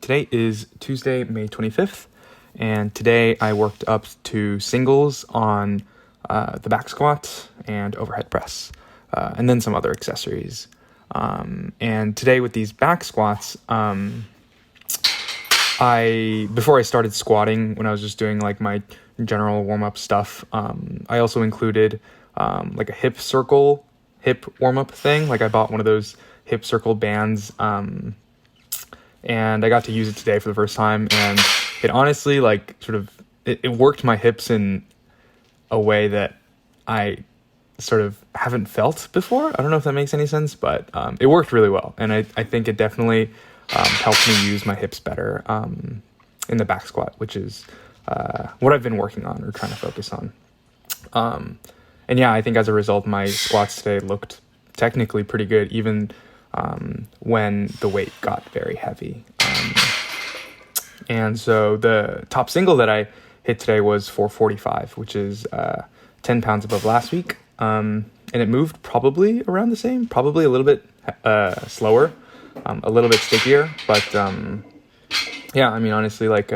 Today is Tuesday, May 25th, and today I worked up to singles on the back squat and overhead press, and then some other accessories. And today with these back squats, before I started squatting, when I was just doing like my general warm-up stuff, I also included like a hip warm-up thing. Like I bought one of those hip circle bands, and I got to use it today for the first time, and it honestly like it worked my hips in a way that I sort of haven't felt before. I don't know if that makes any sense, but it worked really well, and I think it definitely helped me use my hips better in the back squat, which is what I've been working on or trying to focus on. And yeah, I think as a result, my squats today looked technically pretty good, even when the weight got very heavy. And so the top single that I hit today was 445, which is 10 pounds above last week. And it moved probably around the same, probably a little bit slower, a little bit stickier. But yeah, I mean, honestly, like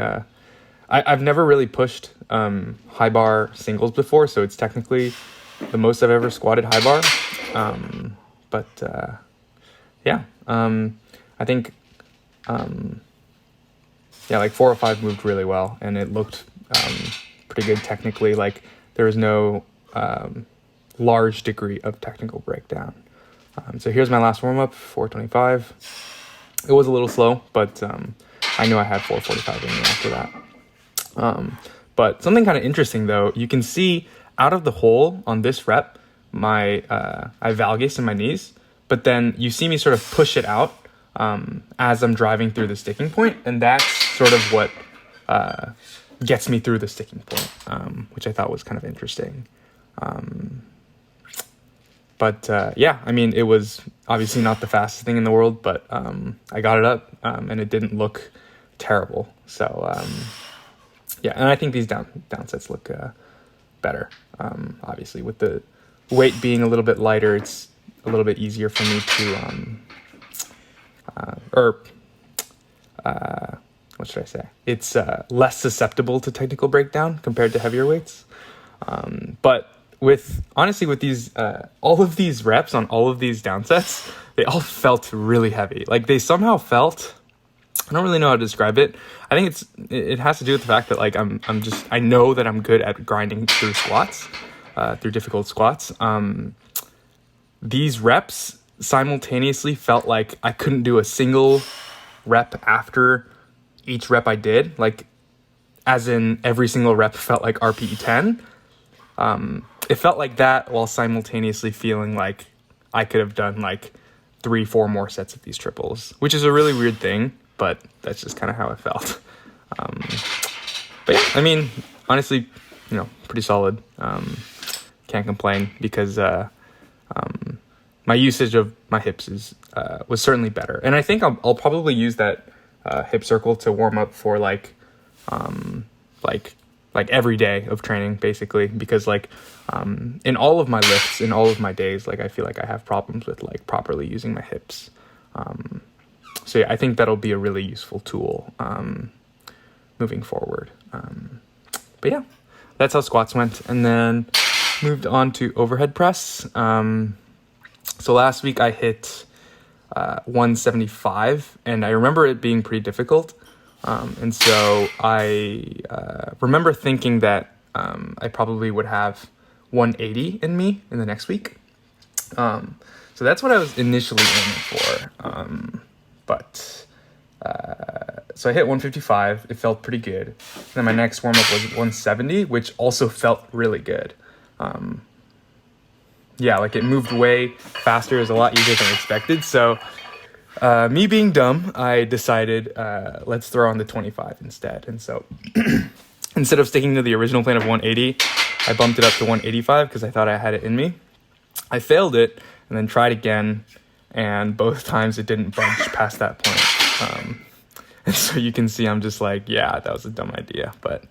I've never really pushed high bar singles before, so it's technically the most I've ever squatted high bar. Yeah, I think, like 405 moved really well, and it looked pretty good technically. Like there was no large degree of technical breakdown. So here's my last warm-up, 425. It was a little slow, but I knew I had 445 in me after that. But something kind of interesting though, you can see out of the hole on this rep, I have valgus in my knees, but then you see me sort of push it out as I'm driving through the sticking point, and that's sort of what gets me through the sticking point, which I thought was kind of interesting. Yeah, I mean, it was obviously not the fastest thing in the world, but I got it up, and it didn't look terrible. So yeah, and I think these down sets look better. Obviously, with the weight being a little bit lighter, it's a little bit easier for me to, what should I say? It's less susceptible to technical breakdown compared to heavier weights. But with these, all of these reps on all of these down sets, they all felt really heavy. Like they somehow felt, I don't really know how to describe it. I think it has to do with the fact that like I know that I'm good at grinding through squats, through difficult squats. These reps simultaneously felt like I couldn't do a single rep after each rep I did, like as in every single rep felt like RPE 10. It felt like that while simultaneously feeling like I could have done like 3-4 more sets of these triples, which is a really weird thing, but that's just kind of how it felt. But yeah, I mean, honestly, pretty solid. Can't complain because my usage of my hips was certainly better, and I think I'll probably use that hip circle to warm up for like every day of training, basically, because like in all of my lifts, in all of my days, like I feel like I have problems with like properly using my hips. So yeah, I think that'll be a really useful tool moving forward. But yeah, that's how squats went, and then moved on to overhead press. So last week I hit 175, and I remember it being pretty difficult. And so I remember thinking that I probably would have 180 in me in the next week. So that's what I was initially aiming for. So I hit 155. It felt pretty good. And then my next warm-up was 170, which also felt really good. Yeah, like it moved way faster. It was a lot easier than expected. So me being dumb, I decided let's throw on the 25 instead. And so instead of sticking to the original plan of 180, I bumped it up to 185 because I thought I had it in me. I failed it and then tried again, and both times it didn't budge past that point. And so you can see I'm just like, yeah, that was a dumb idea, but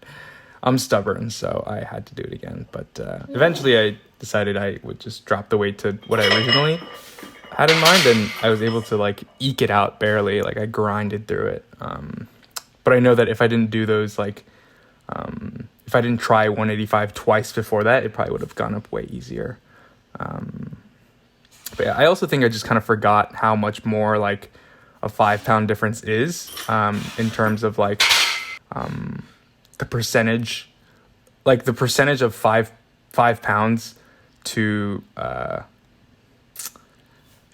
I'm stubborn, so I had to do it again. But eventually I decided I would just drop the weight to what I originally had in mind, and I was able to like eke it out barely. Like I grinded through it. But I know that if I didn't do those, like, if I didn't try 185 twice before that, it probably would have gone up way easier. But yeah, I also think I just kind of forgot how much more like a 5 pound difference is, in terms of like, the percentage of five pounds to, I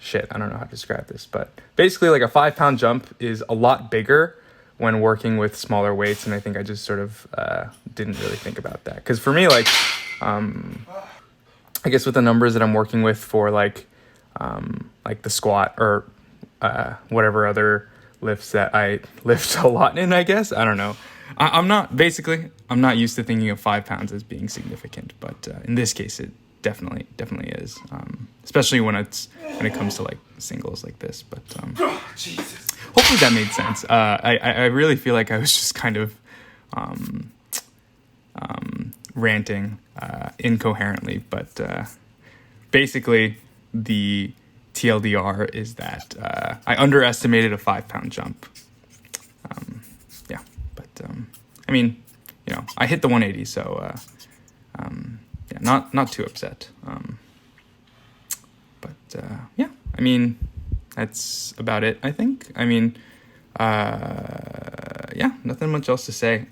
don't know how to describe this, but basically like a 5 pound jump is a lot bigger when working with smaller weights. And I think I just sort of, didn't really think about that. Cause for me, like, I guess with the numbers that I'm working with for like the squat or, whatever other lifts that I lift a lot in, I guess, I don't know. I'm not used to thinking of 5 pounds as being significant, but, in this case, it definitely is, especially when it comes to like singles like this. But Jesus. Hopefully that made sense. I really feel like I was just kind of ranting incoherently, but basically the TLDR is that I underestimated a 5 pound jump. I mean, I hit the 180, so not too upset. I mean, that's about it, I think. I mean, nothing much else to say.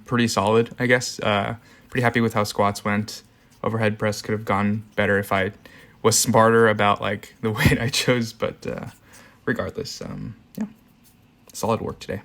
Pretty solid, I guess. Pretty happy with how squats went. Overhead press could have gone better if I was smarter about like the weight I chose, but regardless, solid work today.